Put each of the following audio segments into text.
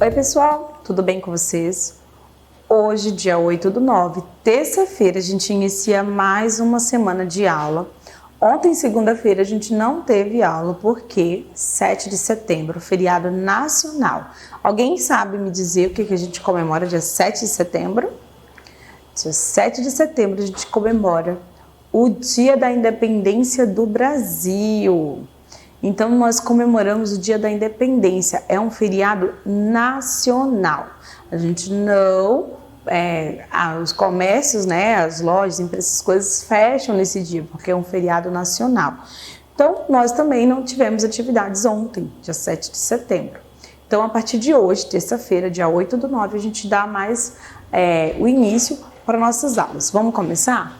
Oi pessoal, tudo bem com vocês? Hoje, dia 8/9, terça-feira, a gente inicia mais uma semana de aula. Ontem, segunda-feira, a gente não teve aula porque 7 de setembro, feriado nacional. Alguém sabe me dizer o que a gente comemora dia 7 de setembro? Dia 7 de setembro a gente comemora o Dia da Independência do Brasil. Então, nós comemoramos o Dia da Independência. É um feriado nacional. A gente não... os comércios, né, as lojas, empresas, coisas fecham nesse dia, porque é um feriado nacional. Então, nós também não tivemos atividades ontem, dia 7 de setembro. Então, a partir de hoje, terça-feira, dia 8/9, a gente dá mais o início para nossas aulas. Vamos começar?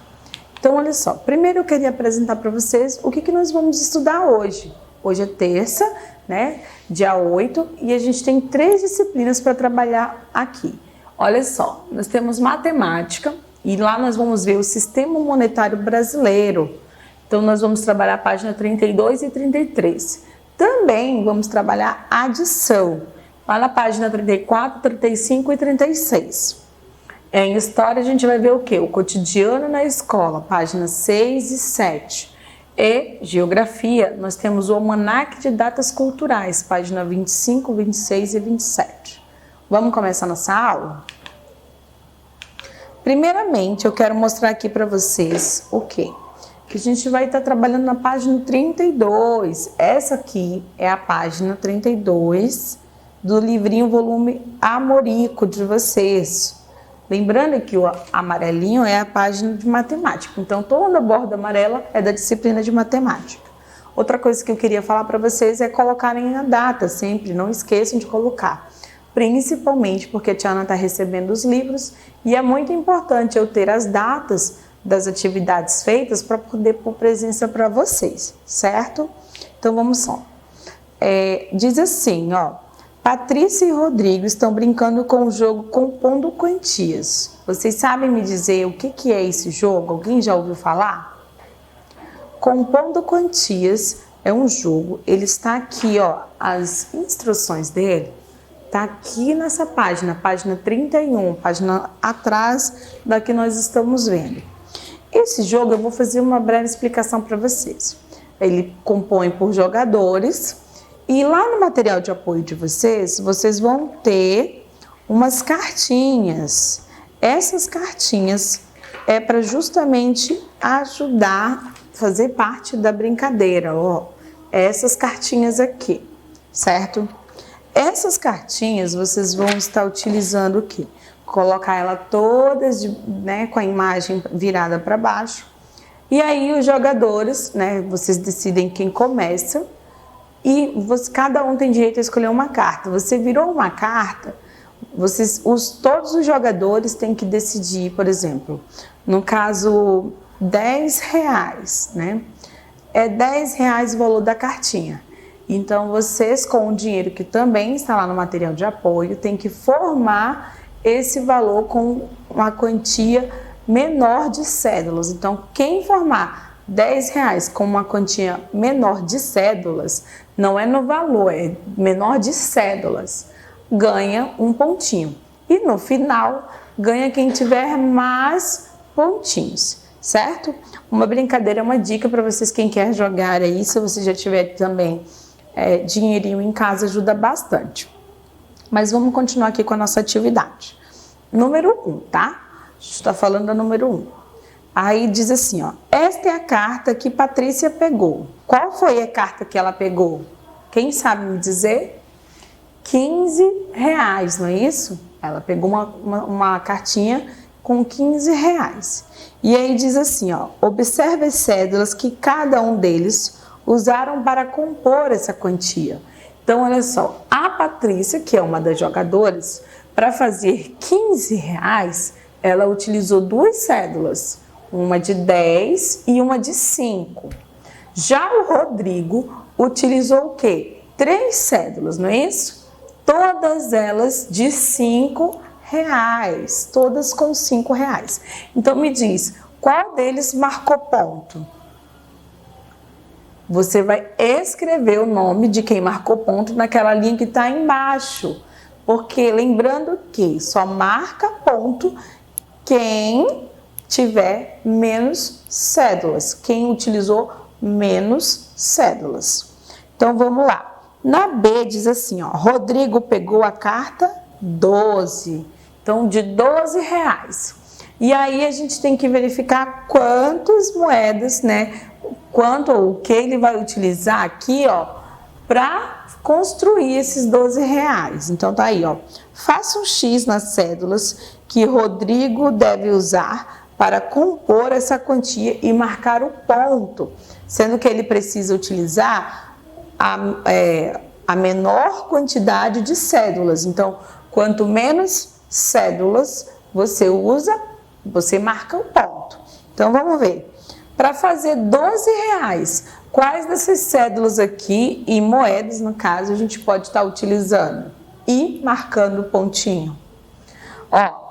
Então, olha só. Primeiro, eu queria apresentar para vocês o que nós vamos estudar hoje. Hoje é terça, né, dia 8, e a gente tem 3 disciplinas para trabalhar aqui. Olha só, nós temos matemática e lá nós vamos ver o sistema monetário brasileiro. Então, nós vamos trabalhar a página 32 e 33. Também vamos trabalhar adição, lá na página 34, 35 e 36. Em história, a gente vai ver o quê? O cotidiano na escola, páginas 6 e 7. E geografia, nós temos o almanaque de datas culturais, página 25, 26 e 27. Vamos começar nossa aula? Primeiramente, eu quero mostrar aqui para vocês o quê? Que a gente vai estar trabalhando na página 32. Essa aqui é a página 32 do livrinho volume Amorico de vocês. Lembrando que o amarelinho é a página de matemática. Então, toda a borda amarela é da disciplina de matemática. Outra coisa que eu queria falar para vocês é colocarem a data sempre. Não esqueçam de colocar. Principalmente porque a Tiana está recebendo os livros e é muito importante eu ter as datas das atividades feitas para poder pôr presença para vocês, certo? Então, vamos só. Diz assim, ó. Patrícia e Rodrigo estão brincando com o jogo Compondo Quantias. Vocês sabem me dizer o que é esse jogo? Alguém já ouviu falar? Compondo Quantias é um jogo, ele está aqui, ó, as instruções dele, está aqui nessa página, página 31, página atrás da que nós estamos vendo. Esse jogo eu vou fazer uma breve explicação para vocês. Ele compõe por jogadores. E lá no material de apoio de vocês, vocês vão ter umas cartinhas. Essas cartinhas é para justamente ajudar, fazer parte da brincadeira, ó. Essas cartinhas aqui, certo? Essas cartinhas vocês vão estar utilizando o quê? Colocar ela todas, né, com a imagem virada para baixo. E aí os jogadores, né, vocês decidem quem começa. E cada um tem direito a escolher uma carta. Você virou uma carta, todos os jogadores têm que decidir, por exemplo, no caso, R$10, né? É R$10 o valor da cartinha. Então, vocês, com o dinheiro que também está lá no material de apoio, têm que formar esse valor com uma quantia menor de cédulas. Então, quem formar R$10 com uma quantia menor de cédulas, não é no valor, é menor de cédulas, ganha um pontinho. E no final, ganha quem tiver mais pontinhos, certo? Uma brincadeira, uma dica para vocês, quem quer jogar aí, se você já tiver também dinheirinho em casa, ajuda bastante. Mas vamos continuar aqui com a nossa atividade. Número 1, tá? A gente está falando da número 1. Aí diz assim, ó, esta é a carta que Patrícia pegou. Qual foi a carta que ela pegou? Quem sabe me dizer? R$15, não é isso? Ela pegou uma cartinha com R$15. E aí diz assim, ó, observe as cédulas que cada um deles usaram para compor essa quantia. Então, olha só, a Patrícia, que é uma das jogadoras, para fazer R$15, ela utilizou 2 cédulas. Uma de 10 e uma de 5. Já o Rodrigo utilizou o quê? 3 cédulas, não é isso? Todas elas de R$5, todas com R$5. Então, me diz, qual deles marcou ponto? Você vai escrever o nome de quem marcou ponto naquela linha que está embaixo. Porque lembrando que só marca ponto quem tiver menos cédulas, quem utilizou menos cédulas. Então vamos lá. Na B diz assim, ó, Rodrigo pegou a carta 12. Então de R$12. E aí a gente tem que verificar quantas moedas, né? Quanto ou o que ele vai utilizar aqui, ó, para construir esses R$12. Então tá aí, ó. Faça um X nas cédulas que Rodrigo deve usar para compor essa quantia e marcar o ponto, sendo que ele precisa utilizar a menor quantidade de cédulas. Então, quanto menos cédulas você usa, você marca o ponto. Então, vamos ver. Para fazer R$12, quais dessas cédulas aqui e moedas, no caso, a gente pode estar utilizando? E marcando o pontinho. Ó,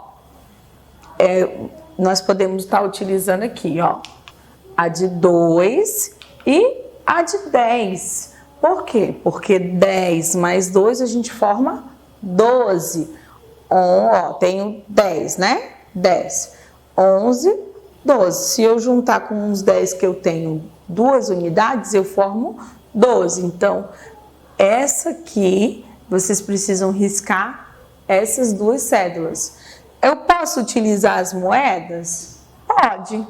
nós podemos estar utilizando aqui, ó, a de 2 e a de 10. Por quê? Porque 10 mais 2 a gente forma 12. Ó, tenho 10, né? 10. 11, 12. Se eu juntar com os 10 que eu tenho 2 unidades, eu formo 12. Então, essa aqui, vocês precisam riscar essas duas cédulas. Eu posso utilizar as moedas? Pode.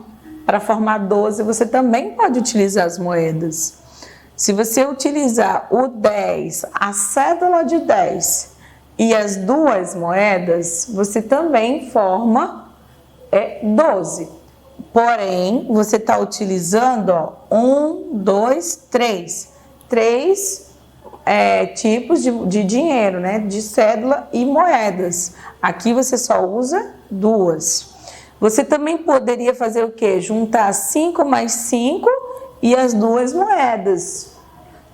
Para formar 12, você também pode utilizar as moedas. Se você utilizar o 10, a cédula de 10 e as duas moedas, você também forma 12. Porém, você está utilizando, ó, 1, 2, 3. 3 tipos de dinheiro, né? De cédula e moedas. Aqui você só usa 2. Você também poderia fazer o quê? Juntar 5 mais 5 e as duas moedas.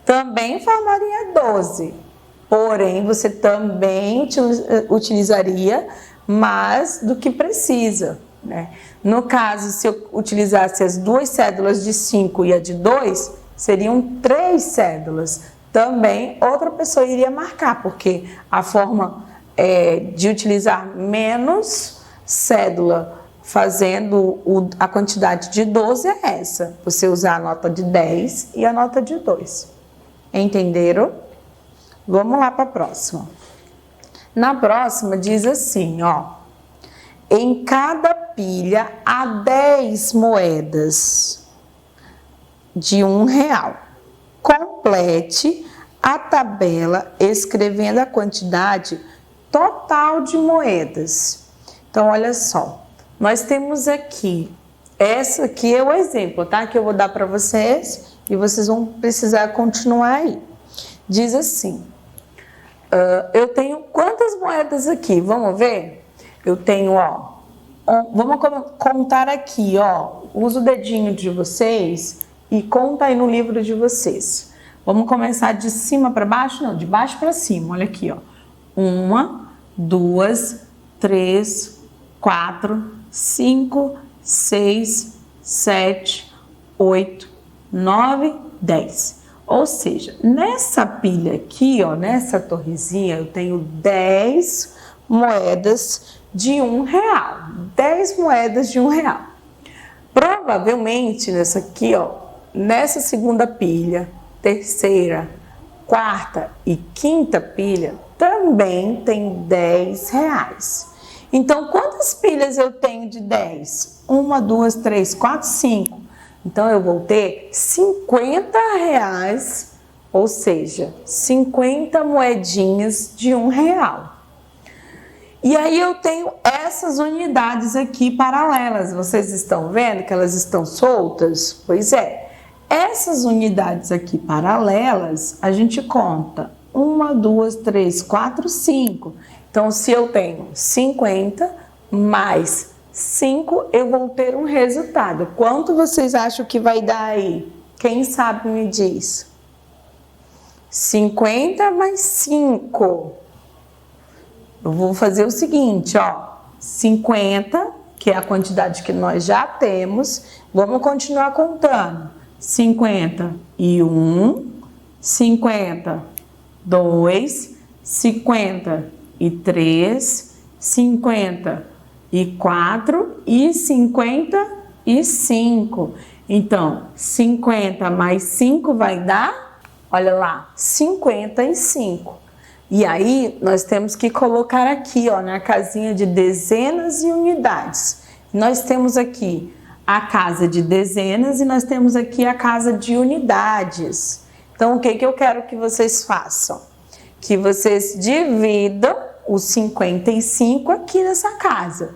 Também formaria 12. Porém, você também utilizaria mais do que precisa, né? No caso, se eu utilizasse as duas cédulas de 5 e a de 2, seriam 3 cédulas. Também outra pessoa iria marcar, porque a forma de utilizar menos cédula fazendo a quantidade de 12 é essa. Você usar a nota de 10 e a nota de 2. Entenderam? Vamos lá para a próxima. Na próxima diz assim, ó. Em cada pilha há 10 moedas de R$1. Complete a tabela escrevendo a quantidade total de moedas. Então, olha só. Nós temos aqui, essa aqui é o exemplo, tá? Que eu vou dar para vocês e vocês vão precisar continuar aí. Diz assim, eu tenho quantas moedas aqui? Vamos ver? Eu tenho, ó, vamos contar aqui, ó. Usa o dedinho de vocês e conta aí no livro de vocês. Vamos começar de cima para baixo? Não, de baixo para cima. Olha aqui, ó. 1, 2, 3, 4, 5, 6, 7, 8, 9, 10. Ou seja, nessa pilha aqui, ó, nessa torrezinha, eu tenho 10 moedas de R$1. 10 moedas de R$1. Provavelmente nessa aqui, ó, nessa segunda pilha, terceira, quarta e quinta pilha, também tem R$10. Então, quantas pilhas eu tenho de 10? 1, 2, 3, 4, 5. Então, eu vou ter R$50, ou seja, 50 moedinhas de R$1. E aí, eu tenho essas unidades aqui paralelas. Vocês estão vendo que elas estão soltas? Pois é. Essas unidades aqui paralelas, a gente conta 1, 2, 3, 4, 5. Então, se eu tenho 50 mais 5, eu vou ter um resultado. Quanto vocês acham que vai dar aí? Quem sabe me diz. 50 mais 5. Eu vou fazer o seguinte, ó. 50, que é a quantidade que nós já temos. Vamos continuar contando. 51, 52, 53, 54 e 55. Então, 50 mais 5 vai dar, olha lá, 55. E aí, nós temos que colocar aqui, ó, na casinha de dezenas e unidades. Nós temos aqui a casa de dezenas e nós temos aqui a casa de unidades. Então, o que eu quero que vocês façam? Que vocês dividam os 55 aqui nessa casa.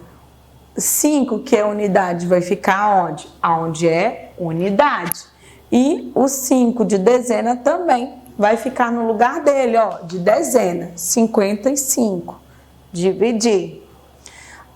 5, que é unidade, vai ficar onde? Aonde é unidade. E o 5 de dezena também vai ficar no lugar dele, ó, de dezena, 55. Dividir.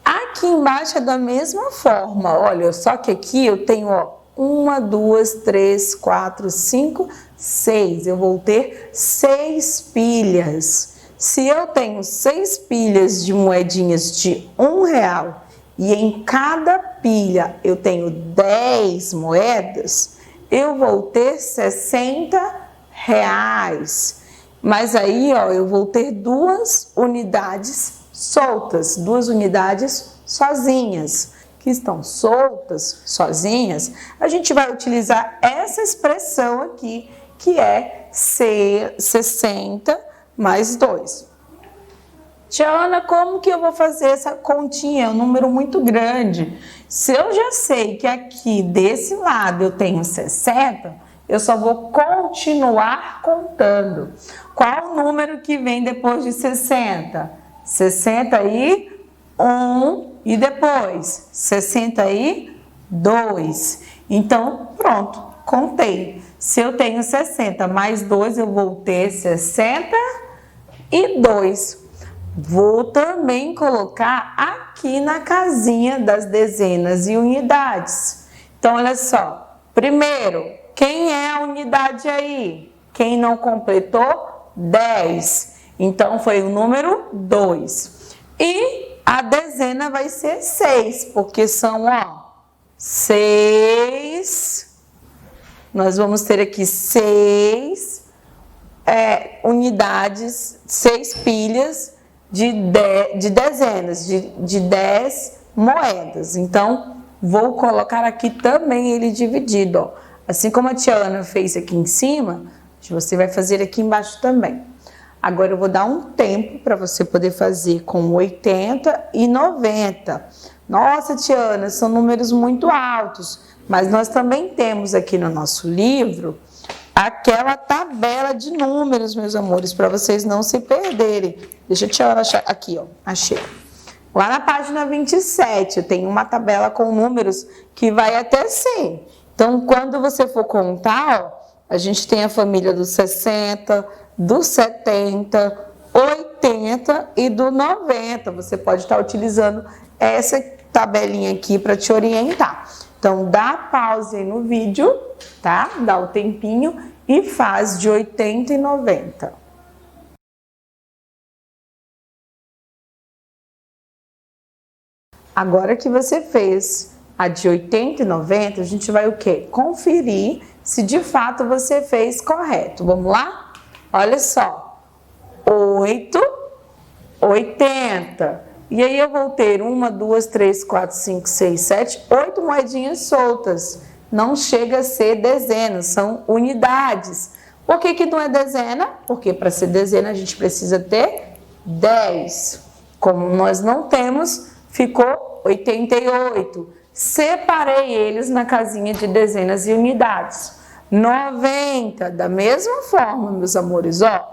Aqui embaixo é da mesma forma, olha, só que aqui eu tenho, ó, 1, 2, 3, 4, 5, 6. Eu vou ter 6 pilhas. Se eu tenho 6 pilhas de moedinhas de R$1 e em cada pilha eu tenho 10 moedas, eu vou ter R$60. Mas aí, ó, eu vou ter 2 unidades soltas, 2 unidades sozinhas, que estão soltas, sozinhas. A gente vai utilizar essa expressão aqui, que é 60 mais 2. Tia Ana, como que eu vou fazer essa continha? É um número muito grande. Se eu já sei que aqui desse lado eu tenho 60, eu só vou continuar contando. Qual o número que vem depois de 60? 61 e depois 62. Então, pronto, contei. Se eu tenho 60 mais 2, eu vou ter 62. Vou também colocar aqui na casinha das dezenas e unidades. Então, olha só. Primeiro, quem é a unidade aí? Quem não completou? 10. Então, foi o número 2. E a dezena vai ser 6, porque são, ó, 6. Nós vamos ter aqui 6 unidades, 6 pilhas de dezenas, de 10 moedas. Então, vou colocar aqui também ele dividido, ó. Assim como a tia Ana fez aqui em cima, você vai fazer aqui embaixo também. Agora eu vou dar um tempo para você poder fazer com 80 e 90. Nossa, tia Ana, são números muito altos, mas nós também temos aqui no nosso livro aquela tabela de números, meus amores, para vocês não se perderem. Deixa a tia Ana achar aqui, ó, achei. Lá na página 27, eu tenho uma tabela com números que vai até 100. Então, quando você for contar, ó, a gente tem a família do 60, do 70, 80 e do 90. Você pode estar utilizando essa tabelinha aqui para te orientar. Então, dá pause aí no vídeo, tá? Dá o tempinho e faz de 80 e 90. Agora que você fez a de 80 e 90, a gente vai o quê? Conferir se de fato você fez correto. Vamos lá? Olha só. 8, 80. E aí eu vou ter 1, 2, 3, 4, 5, 6, 7, 8 moedinhas soltas. Não chega a ser dezenas, são unidades. Por que não é dezena? Porque para ser dezena a gente precisa ter 10. Como nós não temos, ficou 88. Separei eles na casinha de dezenas e unidades. 90, da mesma forma, meus amores, ó.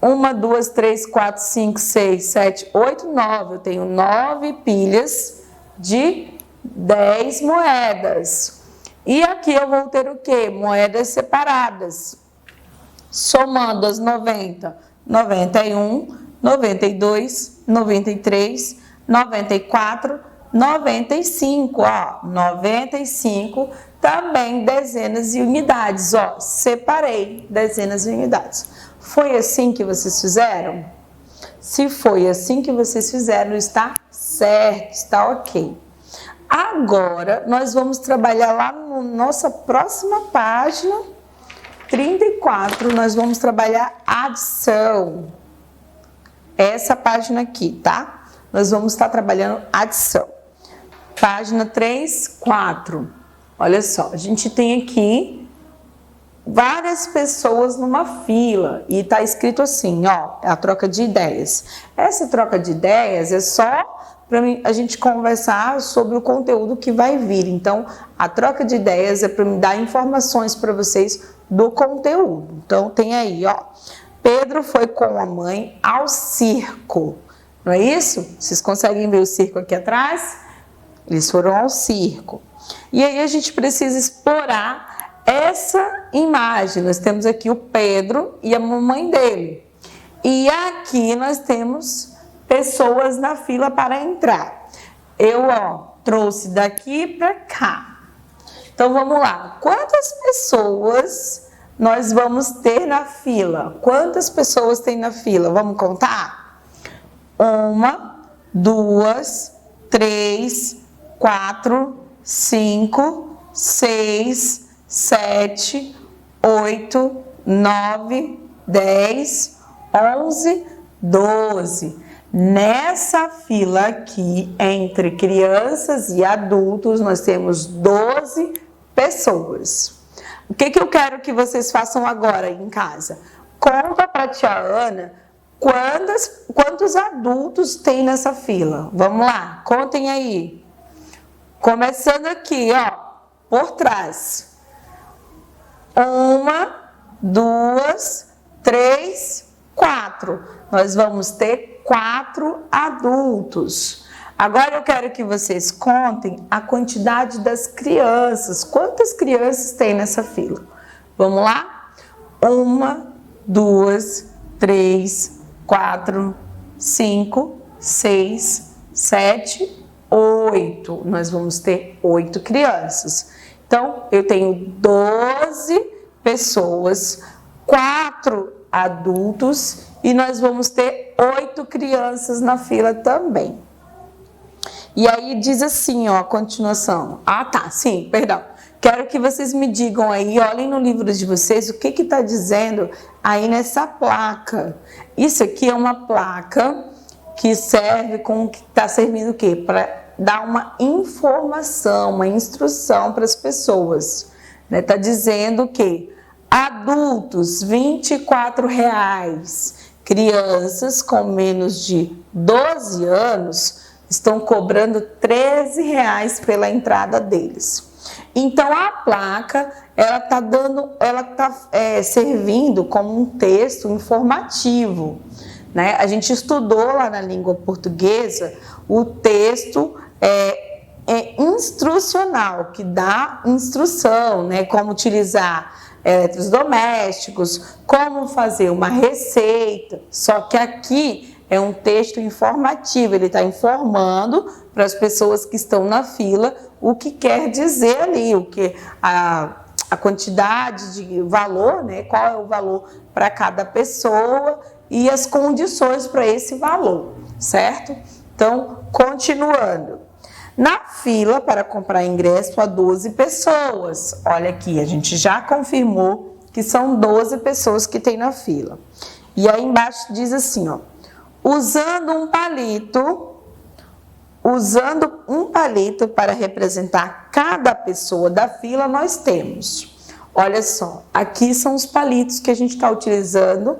1, 2, 3, 4, 5, 6, 7, 8, 9. Eu tenho 9 pilhas de 10 moedas. E aqui eu vou ter o quê? Moedas separadas. Somando as 90, 91, 92, 93, 94, 95, ó, 95, também dezenas e unidades, ó, separei dezenas e unidades. Foi assim que vocês fizeram? Se foi assim que vocês fizeram, está certo, está ok. Agora, nós vamos trabalhar lá na nossa próxima página, 34, nós vamos trabalhar adição. essa página aqui, tá? Nós vamos estar trabalhando adição. Página 3, 4. Olha só, a gente tem aqui várias pessoas numa fila e tá escrito assim, ó, a troca de ideias. Essa troca de ideias é só para a gente conversar sobre o conteúdo que vai vir. Então, a troca de ideias é para me dar informações para vocês do conteúdo. Então, tem aí, ó, Pedro foi com a mãe ao circo. Não é isso? Vocês conseguem ver o circo aqui atrás? Eles foram ao circo. E aí a gente precisa explorar essa imagem. Nós temos aqui o Pedro e a mamãe dele. E aqui nós temos pessoas na fila para entrar. Eu, ó, trouxe daqui para cá. Então, vamos lá. Quantas pessoas nós vamos ter na fila? Quantas pessoas tem na fila? Vamos contar? 1, 2, 3, 4, 5, 6, 7, 8, 9, 10, 11, 12. Nessa fila aqui, entre crianças e adultos, nós temos 12 pessoas. O que eu quero que vocês façam agora em casa? Conta para a tia Ana quantos adultos tem nessa fila. Vamos lá, contem aí. Começando aqui, ó, por trás. 1, 2, 3, 4. Nós vamos ter 4 adultos. Agora eu quero que vocês contem a quantidade das crianças. Quantas crianças tem nessa fila? Vamos lá? 1, 2, 3, 4, 5, 6, 7, 8. Nós vamos ter 8 crianças. Então, eu tenho 12 pessoas, 4 adultos e nós vamos ter 8 crianças na fila também. E aí diz assim, ó, a continuação. Ah, tá, sim, perdão. Quero que vocês me digam aí, olhem no livro de vocês, o que está dizendo aí nessa placa. Isso aqui é uma placa que serve com, que está servindo o quê? Para dar uma informação, uma instrução para as pessoas. Está dizendo que adultos, R$ 24,00. Crianças com menos de 12 anos estão cobrando R$ 13,00 pela entrada deles. Então, a placa, ela está servindo como um texto informativo, né? A gente estudou lá na língua portuguesa o texto instrucional, que dá instrução, né? Como utilizar eletrodomésticos, como fazer uma receita. Só que aqui é um texto informativo, ele está informando para as pessoas que estão na fila o que quer dizer ali, o que a quantidade de valor, né? Qual é o valor para cada pessoa e as condições para esse valor, certo? Então, continuando. Na fila para comprar ingresso há 12 pessoas. Olha aqui, a gente já confirmou que são 12 pessoas que tem na fila. E aí embaixo diz assim, ó. Usando um palito para representar cada pessoa da fila, nós temos. Olha só, aqui são os palitos que a gente está utilizando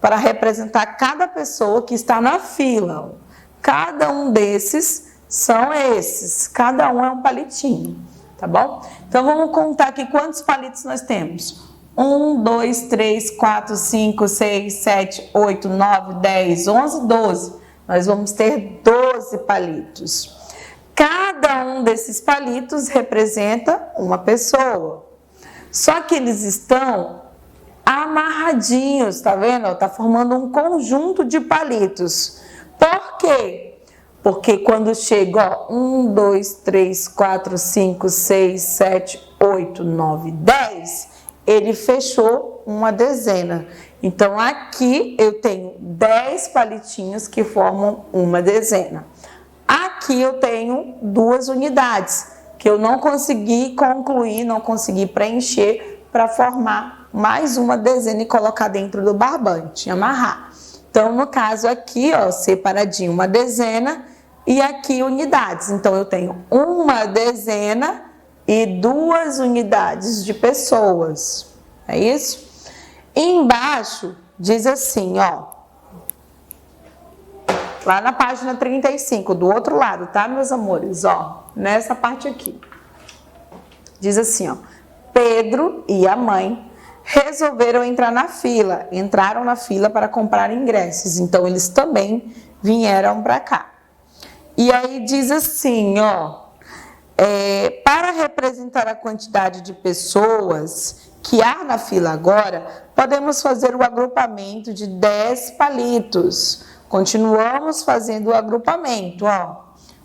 para representar cada pessoa que está na fila. Cada um desses são esses, cada um é um palitinho, tá bom? Então, vamos contar aqui quantos palitos nós temos. 1, 2, 3, 4, 5, 6, 7, 8, 9, 10, 11, 12. Nós vamos ter 12 palitos. Cada um desses palitos representa uma pessoa. Só que eles estão amarradinhos, tá vendo? Tá formando um conjunto de palitos. Por quê? Porque quando chega, ó, 1, 2, 3, 4, 5, 6, 7, 8, 9, 10, ele fechou uma dezena. Então, aqui eu tenho 10 palitinhos que formam uma dezena. Aqui eu tenho 2 unidades, que eu não consegui concluir, não consegui preencher para formar mais uma dezena e colocar dentro do barbante, amarrar. Então, no caso aqui, ó, separadinho, uma dezena e aqui unidades. Então, eu tenho uma dezena e 2 unidades de pessoas. É isso? E embaixo diz assim, ó. Lá na página 35, do outro lado, tá, meus amores? Ó, nessa parte aqui. Diz assim, ó. Pedro e a mãe resolveram entrar na fila, entraram na fila para comprar ingressos, então eles também vieram para cá. E aí diz assim, ó, para representar a quantidade de pessoas que há na fila agora, podemos fazer o agrupamento de 10 palitos. Continuamos fazendo o agrupamento, ó.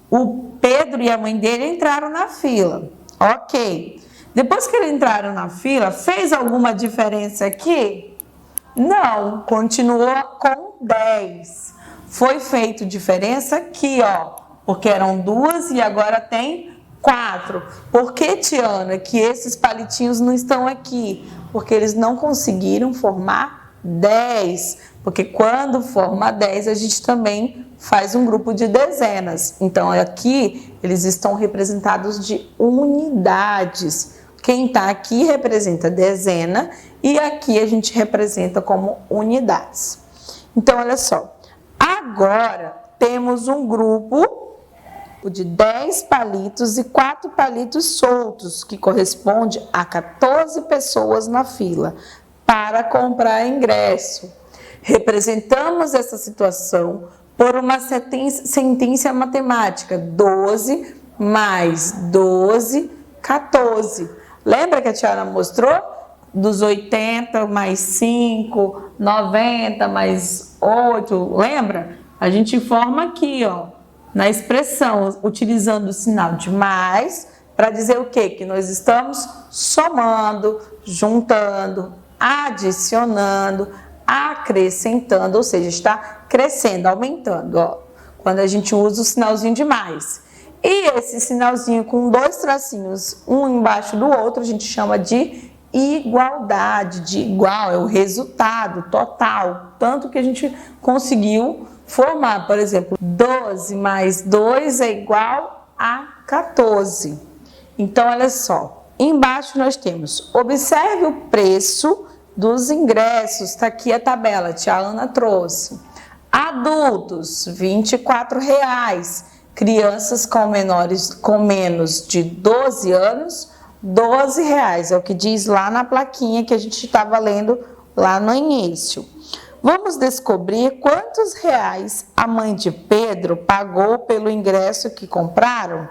O Pedro e a mãe dele entraram na fila, ok. Depois que eles entraram na fila, fez alguma diferença aqui? Não, continuou com 10. Foi feito diferença aqui, ó, porque eram 2 e agora tem 4. Por que, Tiana, que esses palitinhos não estão aqui? Porque eles não conseguiram formar 10. Porque quando forma 10, a gente também faz um grupo de dezenas. Então, aqui, eles estão representados de unidades. Quem está aqui representa dezena e aqui a gente representa como unidades. Então, olha só. Agora, temos um grupo de 10 palitos e 4 palitos soltos, que corresponde a 14 pessoas na fila para comprar ingresso. Representamos essa situação por uma sentença matemática. 12 mais 12, 14. Lembra que a Tiana mostrou? Dos 80 mais 5, 90 mais 8, lembra? A gente forma aqui, ó, na expressão, utilizando o sinal de mais, para dizer o quê? Que nós estamos somando, juntando, adicionando, acrescentando, ou seja, está crescendo, aumentando, ó, quando a gente usa o sinalzinho de mais. E esse sinalzinho com 2 tracinhos, um embaixo do outro, a gente chama de igualdade, de igual, é o resultado total, tanto que a gente conseguiu formar, por exemplo, 12 mais 2 é igual a 14. Então, olha só, embaixo nós temos, observe o preço dos ingressos, está aqui a tabela, a tia Ana trouxe. Adultos, R$ 24,00. Crianças com menos de 12 anos, R$12,00. É o que diz lá na plaquinha que a gente estava lendo lá no início. Vamos descobrir quantos reais a mãe de Pedro pagou pelo ingresso que compraram?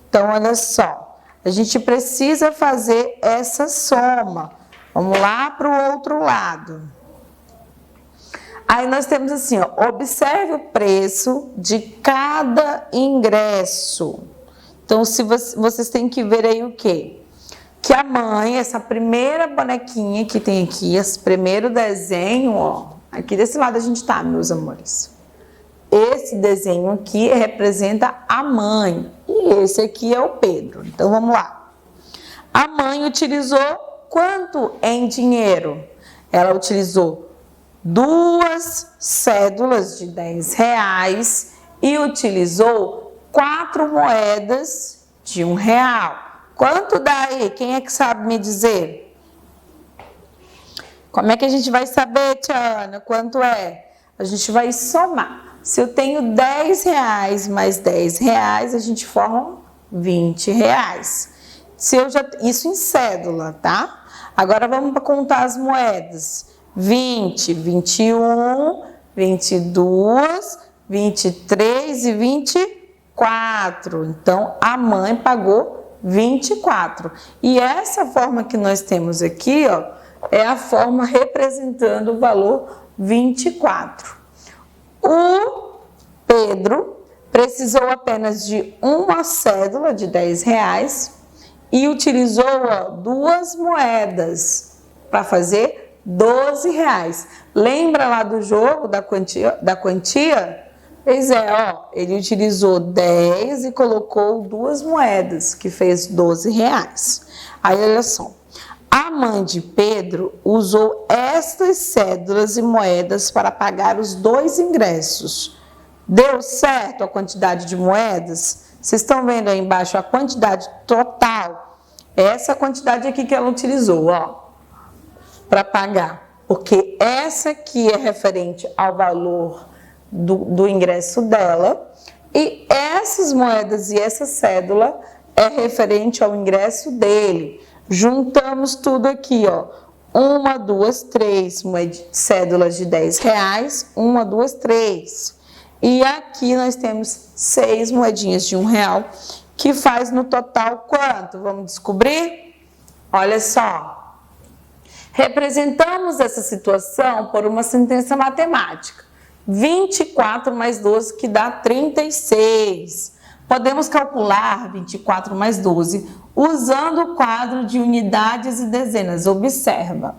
Então, olha só, a gente precisa fazer essa soma. Vamos lá para o outro lado. Aí nós temos assim, ó, observe o preço de cada ingresso. Então, se vocês têm que ver aí o quê? Que a mãe, essa primeira bonequinha que tem aqui, esse primeiro desenho, ó, aqui desse lado a gente tá, meus amores. Esse desenho aqui representa a mãe e esse aqui é o Pedro. Então, vamos lá. A mãe utilizou quanto em dinheiro? Ela utilizou 2 cédulas de R$10 e utilizou 4 moedas de R$1. Quanto dá aí? Quem é que sabe me dizer? Como é que a gente vai saber, Tiana, quanto é? A gente vai somar. Se eu tenho R$10 mais R$10, a gente forma R$20. Isso em cédula, tá? Agora vamos contar as moedas. 20, 21, 22, 23 e 24. Então, a mãe pagou 24. E essa forma que nós temos aqui, ó, é a forma representando o valor 24. O Pedro precisou apenas de uma cédula de R$10 e utilizou, ó, 2 moedas para fazer R$12. Lembra lá do jogo da quantia? Pois é, ó, ele utilizou 10 e colocou 2 moedas, que fez R$12. Aí, olha só, A mãe de Pedro usou estas cédulas e moedas para pagar os 2 ingressos. Deu certo a quantidade de moedas? Vocês estão vendo aí embaixo a quantidade total? Essa quantidade aqui que ela utilizou, ó, para pagar. Porque essa aqui é referente ao valor do ingresso dela. E essas moedas e essa cédula é referente ao ingresso dele. Juntamos tudo aqui, ó. 1, 2, 3 cédulas de R$10. 1, 2, 3. E aqui nós temos 6 moedinhas de R$1, que faz no total quanto? Vamos descobrir? Olha só. Representamos essa situação por uma sentença matemática. 24 mais 12, que dá 36. Podemos calcular 24 mais 12 usando o quadro de unidades e dezenas. Observa.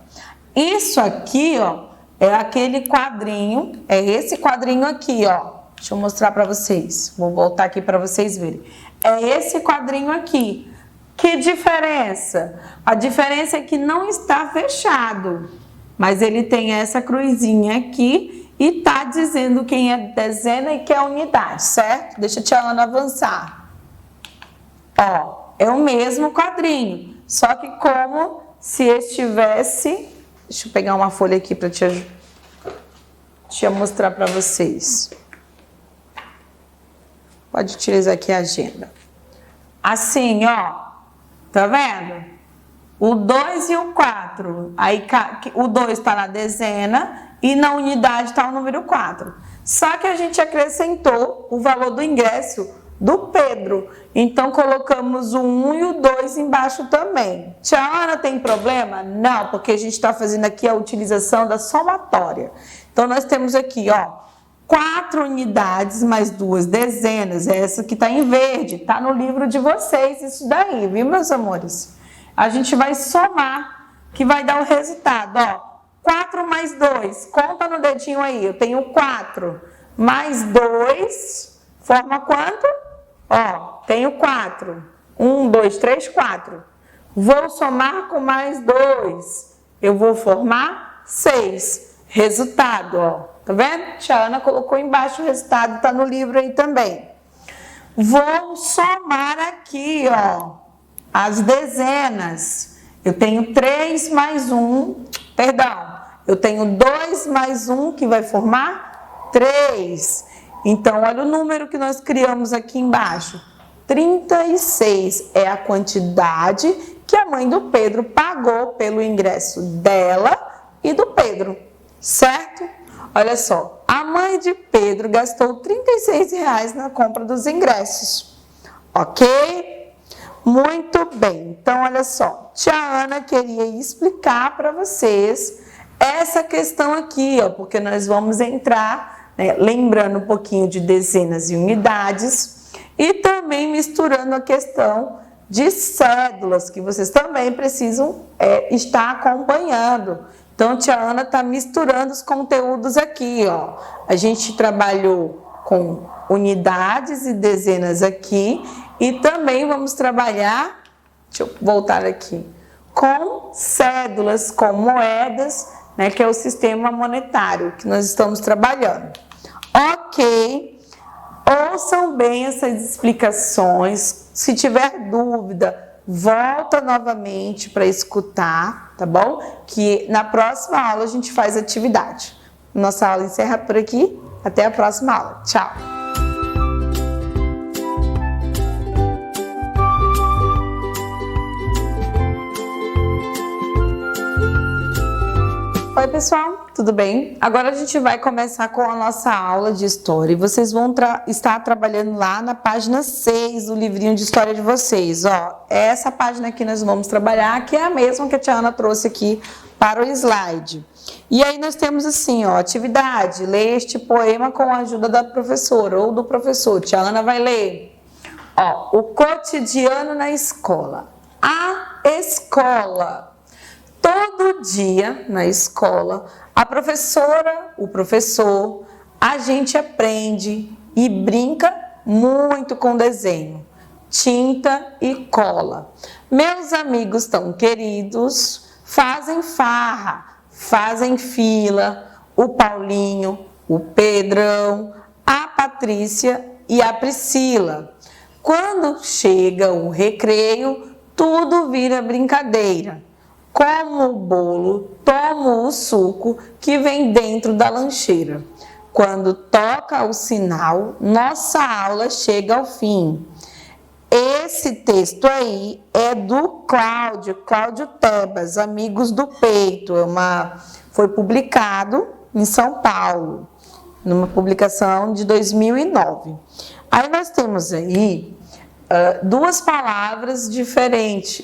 Isso aqui, ó, é aquele quadrinho, é esse quadrinho aqui, ó. Deixa eu mostrar para vocês. Vou voltar aqui para vocês verem. É esse quadrinho aqui. Que diferença? A diferença é que não está fechado, mas ele tem essa cruzinha aqui e tá dizendo quem é dezena e quem é unidade, certo? Deixa a tia Ana avançar. Ó, é o mesmo quadrinho, só que como se estivesse... Deixa eu pegar uma folha aqui para tia mostrar para vocês. Pode utilizar aqui a agenda. Assim, ó. Tá vendo? O 2 e o 4. Aí o 2 está na dezena e na unidade está o número 4. Só que a gente acrescentou o valor do ingresso do Pedro. Então, colocamos o 1 e o 2 embaixo também. Tia Ana, tem problema? Não, porque a gente está fazendo aqui a utilização da somatória. Então, nós temos aqui, ó, 4 unidades mais 2 dezenas. É essa que está em verde. Está no livro de vocês isso daí, viu, meus amores? A gente vai somar, que vai dar o resultado, ó. 4 mais 2, conta no dedinho aí. Eu tenho 4 mais 2, forma quanto? Ó, tenho 4. 1, 2, 3, 4. Vou somar com mais 2. Eu vou formar 6. Resultado, ó. Tá vendo? Tia Ana colocou embaixo o resultado, tá no livro aí também. Vou somar aqui, ó, as dezenas. Eu tenho 3 mais 1, perdão. Eu tenho 2 mais 1, que vai formar 3. Então, olha o número que nós criamos aqui embaixo. 36 é a quantidade que a mãe do Pedro pagou pelo ingresso dela e do Pedro, certo? Olha só, a mãe de Pedro gastou R$36 na compra dos ingressos, ok? Muito bem, então olha só, tia Ana queria explicar para vocês essa questão aqui, ó, porque nós vamos entrar, né, lembrando um pouquinho de dezenas e unidades e também misturando a questão de cédulas, que vocês também precisam estar acompanhando. Então, tia Ana está misturando os conteúdos aqui, ó. A gente trabalhou com unidades e dezenas aqui e também vamos trabalhar, deixa eu voltar aqui, com cédulas, com moedas, né, que é o sistema monetário que nós estamos trabalhando. Ok, ouçam bem essas explicações. Se tiver dúvida, volta novamente para escutar, tá bom? Que na próxima aula a gente faz atividade. Nossa aula encerra por aqui. Até a próxima aula. Tchau! Oi, pessoal, tudo bem? Agora a gente vai começar com a nossa aula de história e vocês vão estar trabalhando lá na página 6 do livrinho de história de vocês, ó. Essa página aqui nós vamos trabalhar, que é a mesma que a tia Ana trouxe aqui para o slide. E aí nós temos assim, ó, atividade, leia este poema com a ajuda da professora ou do professor. Tia Ana vai ler. Ó, o cotidiano na escola. A escola. Todo dia na escola, a professora, o professor, a gente aprende e brinca muito com desenho. tinta e cola. Meus amigos tão queridos fazem farra, fazem fila, o Paulinho, o Pedrão, a Patrícia e a Priscila. Quando chega o recreio, tudo vira brincadeira. Como o bolo, tomo o suco que vem dentro da lancheira. Quando toca o sinal, nossa aula chega ao fim. Esse texto aí é do Cláudio Tebas, Amigos do Peito. Foi publicado em São Paulo, numa publicação de 2009. Aí nós temos aí duas palavras diferentes,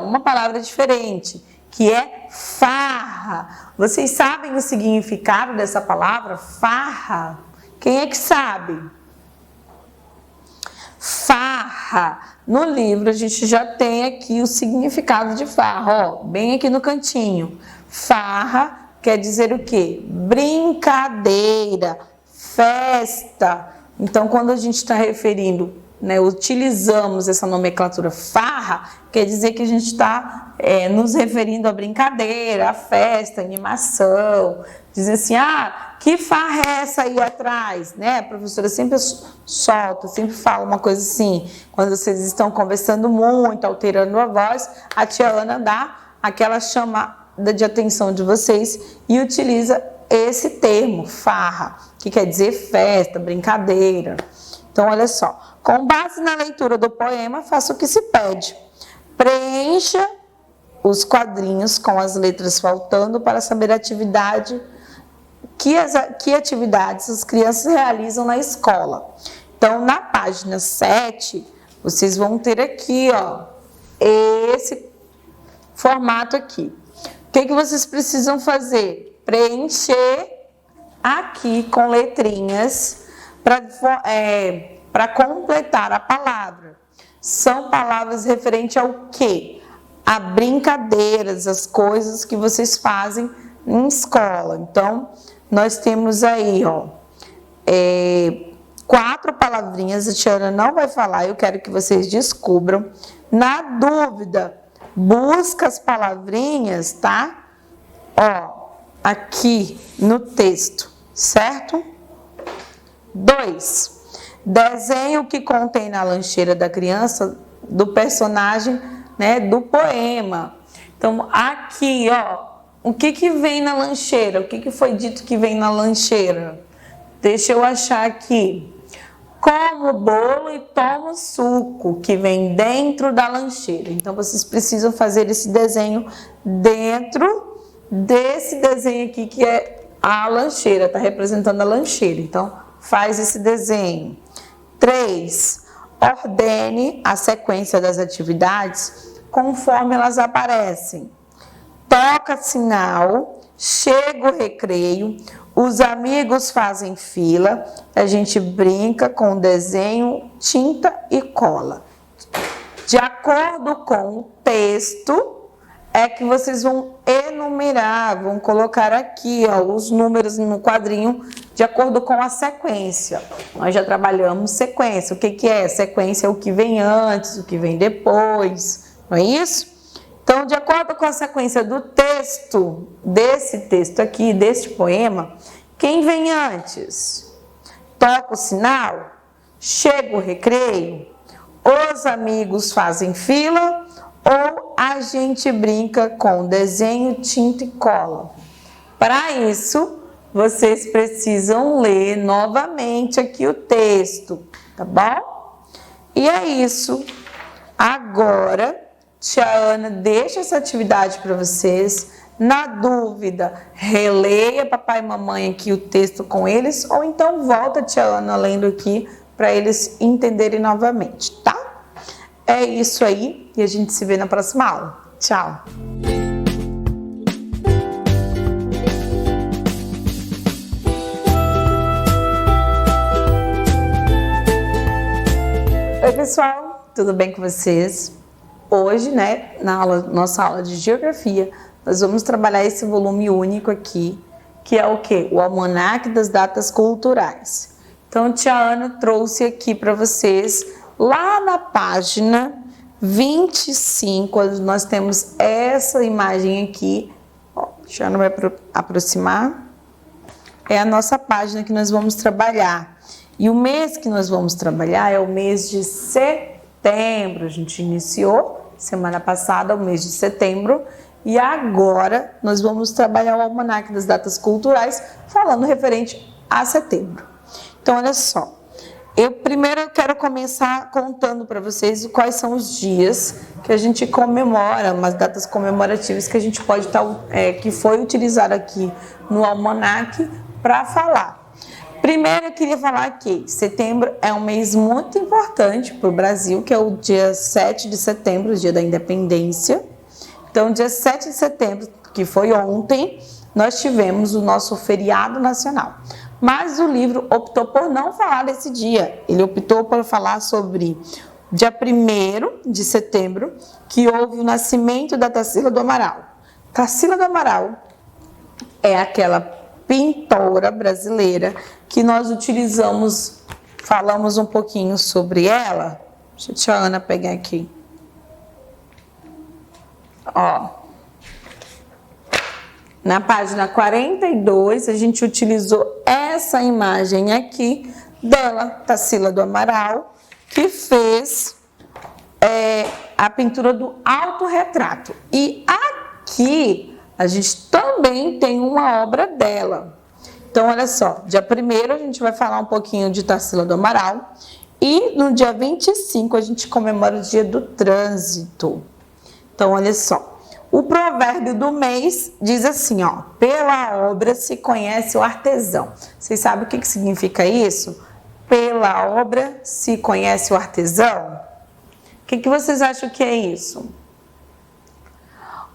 uma palavra diferente, que é farra. Vocês sabem o significado dessa palavra, farra? Quem é que sabe? Farra. No livro a gente já tem aqui o significado de farra, ó, bem aqui no cantinho. Farra quer dizer o quê? Brincadeira, festa. Então, quando a gente está referindo, utilizamos essa nomenclatura farra, quer dizer que a gente está nos referindo à brincadeira, à festa, à animação. Dizer assim, que farra é essa aí atrás? A professora sempre solta, sempre fala uma coisa assim, quando vocês estão conversando muito, alterando a voz, a tia Ana dá aquela chamada de atenção de vocês e utiliza esse termo, farra, que quer dizer festa, brincadeira. Então, olha só, com base na leitura do poema, faça o que se pede. Preencha os quadrinhos com as letras faltando para saber a atividade, que atividades as crianças realizam na escola. Então, na página 7, vocês vão ter aqui, ó, esse formato aqui. O que vocês precisam fazer? Preencher aqui com letrinhas para completar a palavra. São palavras referentes ao quê? A brincadeiras, as coisas que vocês fazem em escola. Então, nós temos aí, ó, 4 palavrinhas, a tia Ana não vai falar, eu quero que vocês descubram. Na dúvida, busca as palavrinhas, tá? Ó, aqui no texto, certo? 2. Desenhe o que contém na lancheira da criança do personagem, do poema. Então, aqui, ó, o que vem na lancheira? O que foi dito que vem na lancheira? Deixa eu achar aqui. Como bolo e toma suco, que vem dentro da lancheira. Então, vocês precisam fazer esse desenho dentro desse desenho aqui, que é a lancheira, está representando a lancheira. Então, faz esse desenho. 3. Ordene a sequência das atividades conforme elas aparecem. Toca sinal, chega o recreio, os amigos fazem fila, a gente brinca com desenho, tinta e cola. De acordo com o texto, é que vocês vão enumerar, vão colocar aqui, ó, os números no quadrinho de acordo com a sequência. Nós já trabalhamos sequência. O que é? Sequência é o que vem antes, o que vem depois, não é isso? Então, de acordo com a sequência do texto, desse texto aqui, deste poema, quem vem antes? Toca o sinal? Chega o recreio? Os amigos fazem fila? Ou a gente brinca com desenho, tinta e cola? Para isso, vocês precisam ler novamente aqui o texto, tá bom? E é isso. Agora, tia Ana deixa essa atividade para vocês. Na dúvida, releia papai e mamãe aqui o texto com eles, ou então volta a tia Ana lendo aqui para eles entenderem novamente, tá? É isso aí e a gente se vê na próxima aula. Tchau! Oi, pessoal, tudo bem com vocês? Hoje, nossa aula de geografia, nós vamos trabalhar esse volume único aqui, que é o quê? O Almanaque das Datas Culturais. Então, tia Ana trouxe aqui para vocês Lá na página 25, nós temos essa imagem aqui. Ó, deixa eu vai aproximar. É a nossa página que nós vamos trabalhar. E o mês que nós vamos trabalhar é o mês de setembro. A gente iniciou semana passada o mês de setembro. E agora nós vamos trabalhar o Almanaque das Datas Culturais, falando referente a setembro. Então, olha só. Primeiro eu quero começar contando para vocês quais são os dias que a gente comemora, umas datas comemorativas que a gente pode estar, que foi utilizado aqui no Almanaque para falar. Primeiro eu queria falar que setembro é um mês muito importante para o Brasil, que é o dia 7 de setembro, o dia da independência. Então, dia 7 de setembro, que foi ontem, nós tivemos o nosso feriado nacional. Mas o livro optou por não falar desse dia. Ele optou por falar sobre dia 1º de setembro, que houve o nascimento da Tarsila do Amaral. Tarsila do Amaral é aquela pintora brasileira que nós utilizamos, falamos um pouquinho sobre ela. Deixa a tia Ana pegar aqui. Ó. Na página 42, a gente utilizou essa imagem aqui dela, Tarsila do Amaral, que fez a pintura do autorretrato. E aqui a gente também tem uma obra dela. Então, olha só, dia 1º a gente vai falar um pouquinho de Tarsila do Amaral e no dia 25 a gente comemora o dia do trânsito. Então, olha só. O provérbio do mês diz assim, ó, pela obra se conhece o artesão. Vocês sabem o que significa isso? Pela obra se conhece o artesão? O que vocês acham que é isso?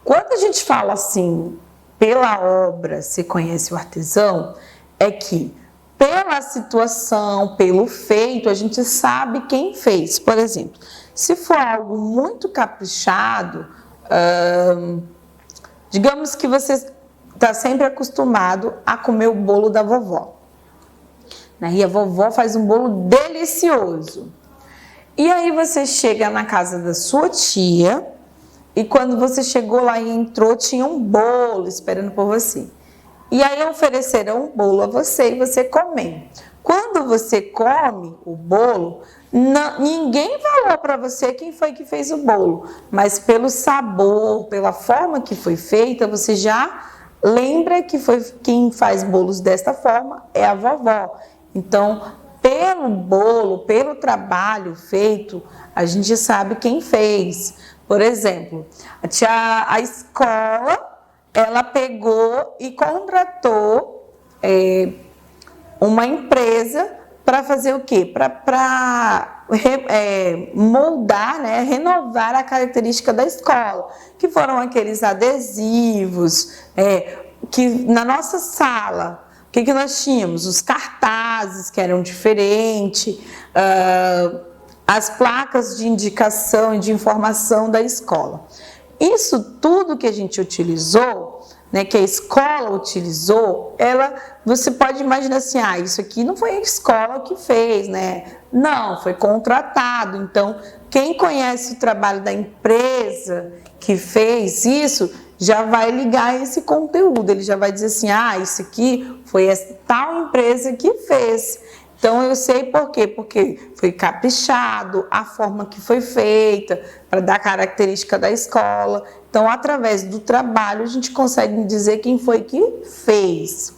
Quando a gente fala assim, pela obra se conhece o artesão, é que pela situação, pelo feito, a gente sabe quem fez. Por exemplo, se for algo muito caprichado, digamos que você está sempre acostumado a comer o bolo da vovó. E a vovó faz um bolo delicioso. E aí você chega na casa da sua tia e quando você chegou lá e entrou, tinha um bolo esperando por você. E aí ofereceram um bolo a você e você comeu. Quando você come o bolo, ninguém falou para você quem foi que fez o bolo, mas pelo sabor, pela forma que foi feita, você já lembra que foi quem faz bolos desta forma é a vovó. Então, pelo bolo, pelo trabalho feito, a gente sabe quem fez. Por exemplo, a escola, ela pegou e contratou uma empresa para fazer o quê? Para moldar, renovar a característica da escola, que foram aqueles adesivos, que na nossa sala, o que nós tínhamos? Os cartazes que eram diferentes, as placas de indicação e de informação da escola. Isso tudo que a gente utilizou, que a escola utilizou, você pode imaginar assim, isso aqui não foi a escola que fez, Não, foi contratado. Então, quem conhece o trabalho da empresa que fez isso, já vai ligar esse conteúdo, ele já vai dizer assim, isso aqui foi essa tal empresa que fez. Então, eu sei por quê? Porque foi caprichado, a forma que foi feita, para dar característica da escola. Então, através do trabalho, a gente consegue dizer quem foi que fez.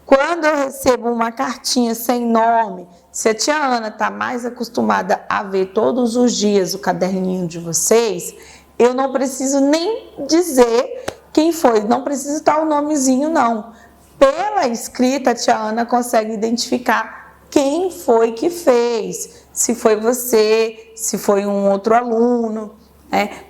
Quando eu recebo uma cartinha sem nome, se a tia Ana está mais acostumada a ver todos os dias o caderninho de vocês, eu não preciso nem dizer quem foi, não precisa estar o nomezinho, não. Pela escrita, a tia Ana consegue identificar quem foi que fez, se foi você, se foi um outro aluno.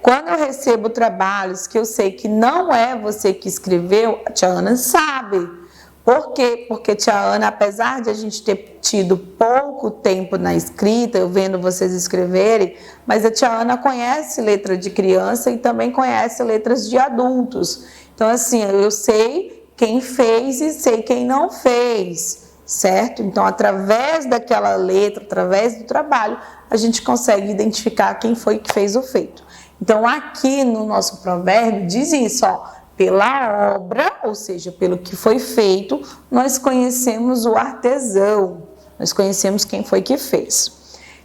Quando eu recebo trabalhos que eu sei que não é você que escreveu, a tia Ana sabe. Por quê? Porque a tia Ana, apesar de a gente ter tido pouco tempo na escrita, eu vendo vocês escreverem, mas a tia Ana conhece letra de criança e também conhece letras de adultos. Então, assim, eu sei quem fez e sei quem não fez. Certo? Então, através daquela letra, através do trabalho, a gente consegue identificar quem foi que fez o feito. Então, aqui no nosso provérbio diz isso, ó, pela obra, ou seja, pelo que foi feito, nós conhecemos o artesão, nós conhecemos quem foi que fez.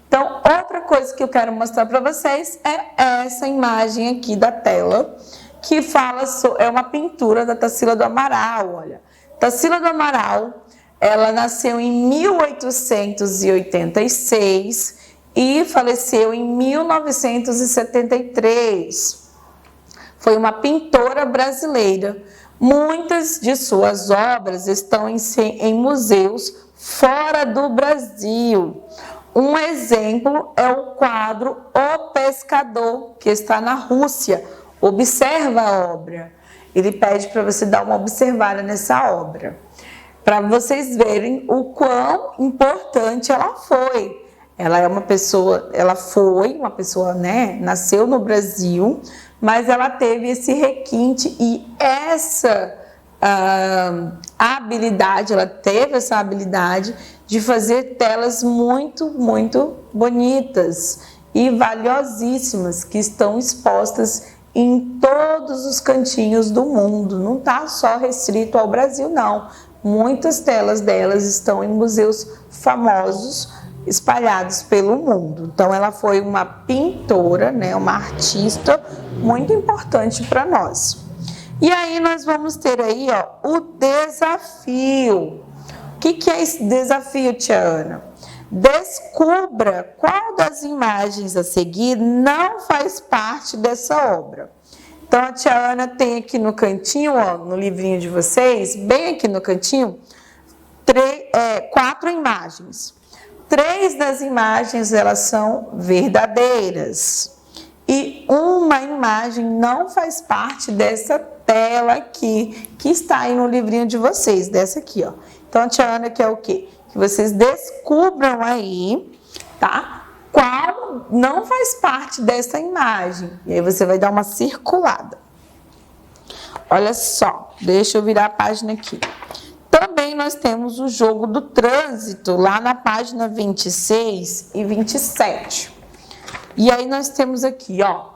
Então, outra coisa que eu quero mostrar para vocês é essa imagem aqui da tela, que fala é uma pintura da Tarsila do Amaral, olha. Tarsila do Amaral, ela nasceu em 1886 e faleceu em 1973. Foi uma pintora brasileira. Muitas de suas obras estão em museus fora do Brasil. Um exemplo é o quadro O Pescador, que está na Rússia. Observa a obra. Ele pede para você dar uma observada nessa obra, para vocês verem o quão importante ela foi. Ela foi uma pessoa, né, nasceu no Brasil, mas ela teve esse requinte e essa habilidade, ela teve essa habilidade de fazer telas muito, muito bonitas e valiosíssimas, que estão expostas em todos os cantinhos do mundo. Não está só restrito ao Brasil, não. Muitas telas delas estão em museus famosos, espalhados pelo mundo. Então, ela foi uma pintora, né, uma artista muito importante para nós. E aí, nós vamos ter aí, ó, o desafio. O que é esse desafio, tia Ana? Descubra qual das imagens a seguir não faz parte dessa obra. Então, a tia Ana tem aqui no cantinho, ó, no livrinho de vocês, bem aqui no cantinho, 4 imagens. 3 das imagens, elas são verdadeiras. E uma imagem não faz parte dessa tela aqui, que está aí no livrinho de vocês, dessa aqui, ó. Então, a tia Ana quer o quê? Que vocês descubram aí, tá? Qual não faz parte dessa imagem. E aí você vai dar uma circulada. Olha só, deixa eu virar a página aqui. Também nós temos o jogo do trânsito, lá na página 26 e 27. E aí nós temos aqui, ó.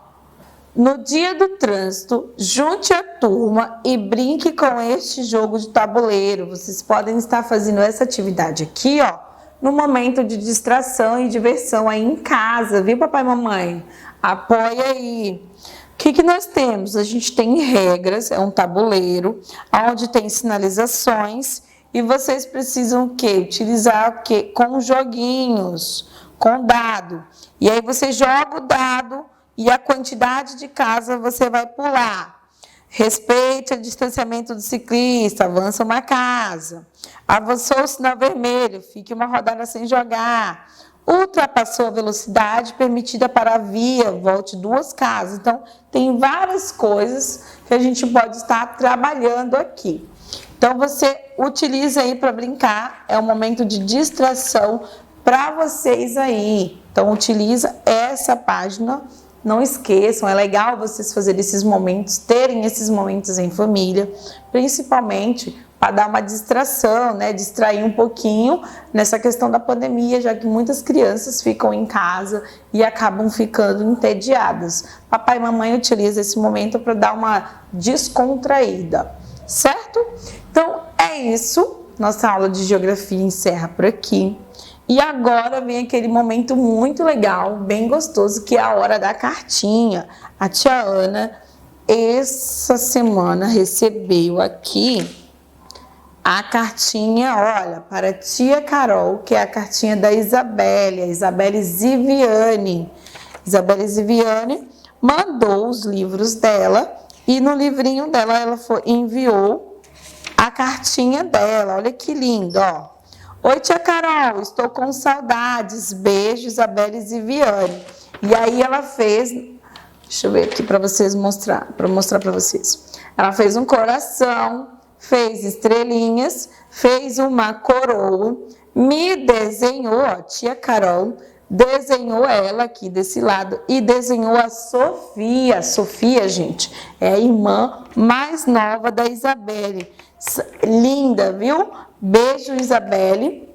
No dia do trânsito, junte a turma e brinque com este jogo de tabuleiro. Vocês podem estar fazendo essa atividade aqui, ó, no momento de distração e diversão aí em casa, viu, papai e mamãe? Apoia aí. O que nós temos? A gente tem regras, é um tabuleiro, onde tem sinalizações, e vocês precisam o quê? Utilizar o quê? Com joguinhos, com dado. E aí você joga o dado e a quantidade de casa você vai pular. Respeite o distanciamento do ciclista, avança uma casa. Avançou o sinal vermelho, fique uma rodada sem jogar. Ultrapassou a velocidade permitida para a via, volte 2 casas. Então, tem várias coisas que a gente pode estar trabalhando aqui. Então, você utiliza aí para brincar, é um momento de distração para vocês aí. Então, utiliza essa página. Não esqueçam, é legal vocês fazerem esses momentos, terem esses momentos em família, principalmente para dar uma distração, né? Distrair um pouquinho nessa questão da pandemia, já que muitas crianças ficam em casa e acabam ficando entediadas. Papai e mamãe utilizam esse momento para dar uma descontraída, certo? Então, é isso. Nossa aula de geografia encerra por aqui. E agora vem aquele momento muito legal, bem gostoso, que é a hora da cartinha. A tia Ana, essa semana, recebeu aqui a cartinha, olha, para a tia Carol, que é a cartinha da Isabelle, a Isabelle Ziviani. Isabelle Ziviani mandou os livros dela e no livrinho dela ela enviou a cartinha dela. Olha que lindo, ó. Oi, tia Carol, estou com saudades. Beijo, Isabelle Ziviani. E aí ela fez, deixa eu ver aqui para vocês mostrar para vocês. Ela fez um coração, fez estrelinhas, fez uma coroa, me desenhou, ó, tia Carol desenhou ela aqui desse lado e desenhou a Sofia. Sofia, gente, é a irmã mais nova da Isabelle. Linda, viu? Beijo, Isabelle.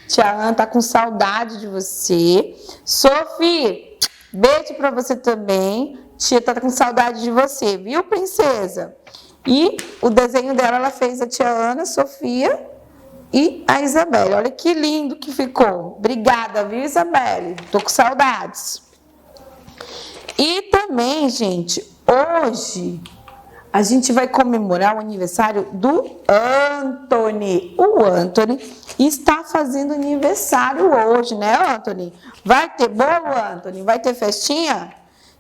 Tia Ana tá com saudade de você. Sophie, beijo pra você também. Tia tá com saudade de você, viu, princesa? E o desenho dela, ela fez a tia Ana, a Sofia e a Isabelle. Olha que lindo que ficou. Obrigada, viu, Isabelle? Tô com saudades. E também, gente, hoje a gente vai comemorar o aniversário do Anthony. O Anthony está fazendo aniversário hoje, né, Anthony? Vai ter bolo, Anthony? Vai ter festinha?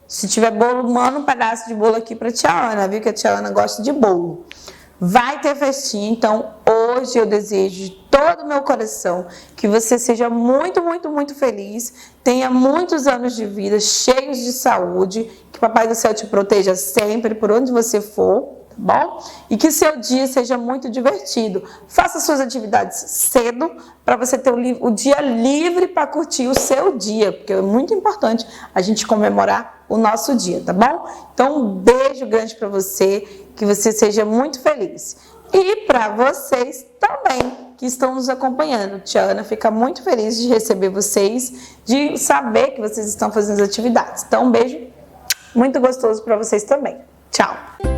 Se tiver bolo, manda um pedaço de bolo aqui para a tia Ana, viu? Que a tia Ana gosta de bolo. Vai ter festinha, então hoje eu desejo de todo o meu coração que você seja muito, muito, muito feliz, tenha muitos anos de vida, cheios de saúde, que o Papai do Céu te proteja sempre, por onde você for, tá bom? E que seu dia seja muito divertido. Faça suas atividades cedo, para você ter o dia livre para curtir o seu dia, porque é muito importante a gente comemorar o nosso dia, tá bom? Então, um beijo grande para você, que você seja muito feliz. E para vocês também, que estão nos acompanhando. Tia Ana fica muito feliz de receber vocês, de saber que vocês estão fazendo as atividades. Então, um beijo muito gostoso para vocês também. Tchau!